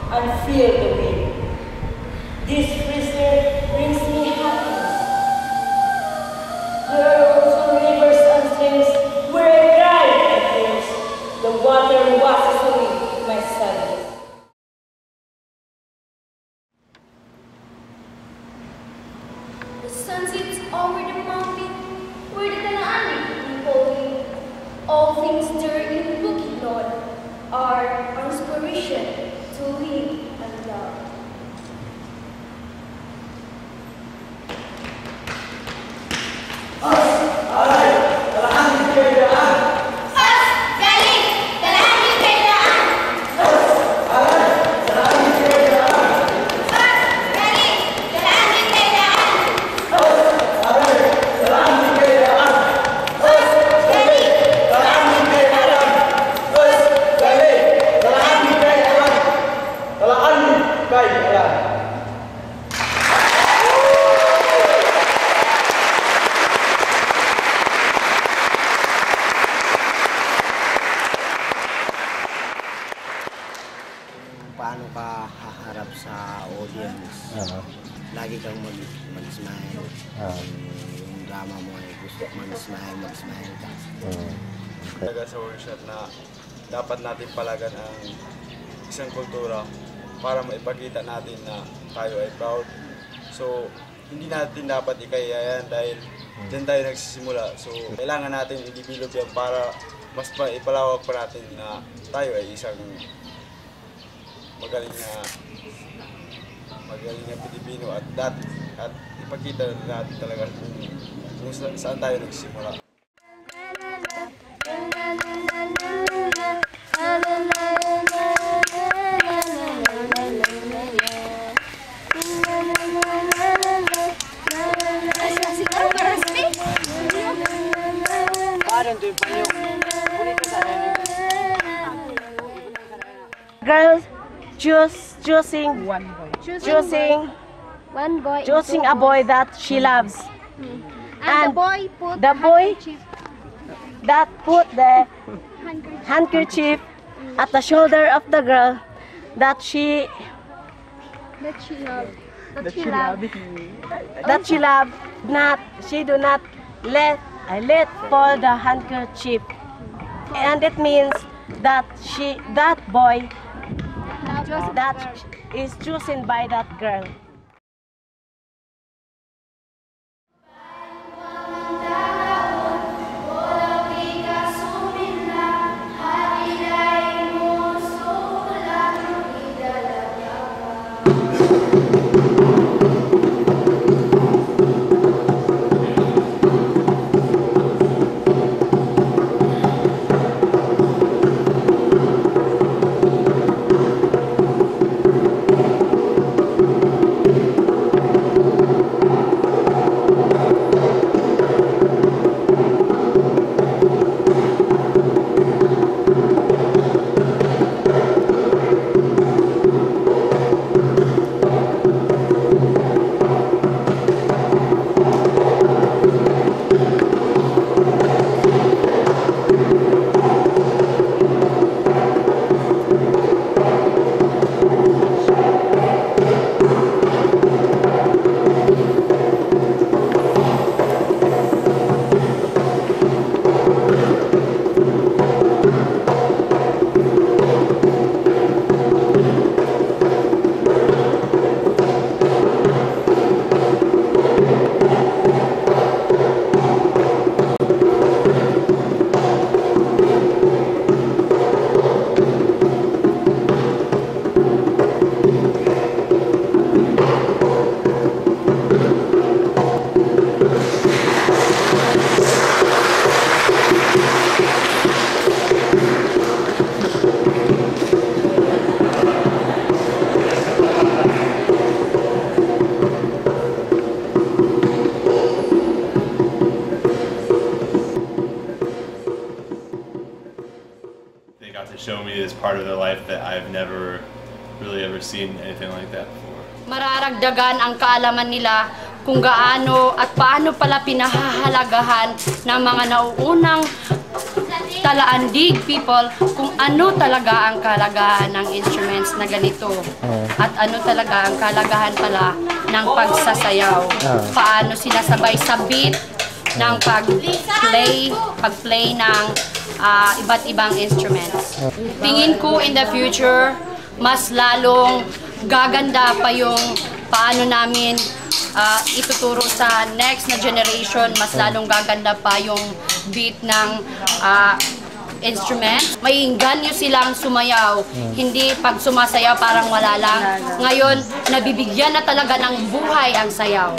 and feel the wind. This freezer brings me happiness. There are also rivers and streams where I cry my tears. The water washes away my sadness. The sun sits over the mountain where the Kanaani people live. All things there in Bukid Lord are inspiration to live and love. Paano ka haharap sa audience? Lagi kang mag-smile. Yung drama mo ay gusto mag-smile ka. Talaga sa workshop na dapat natin palagan ang isang kultura para maipakita natin na tayo ay proud. So, hindi natin dapat ikaya yan dahil dyan tayo nagsisimula. So, kailangan natin i-develop yan para mas ipalawak pa natin na tayo ay isang magaling na Pilipino at ipakita natin talaga kung saan tayo nagsimula. Girls choosing a boy that she loves, And the boy that put the handkerchief at the shoulder of the girl that she loved. She do not let fall the handkerchief, and it means that that boy that is chosen by that girl. Show me this part of their life that I've never really ever seen anything like that before. Mararagdagan ang kaalaman nila kung gaano at paano pala pinahahalagahan ng mga nauunang talaandig people kung ano talaga ang kalagahan ng instruments na ganito. At ano talaga ang kalagahan pala ng pagsasayaw. Paano sinasabay sa beat ng pag-play ng iba't ibang instruments. Tingin ko in the future, mas lalong gaganda pa yung paano namin ituturo sa next na generation, mas lalong gaganda pa yung beat ng instrument. May ganyo silang sumayaw, hindi pag sumasayaw parang wala lang. Ngayon, nabibigyan na talaga ng buhay ang sayaw.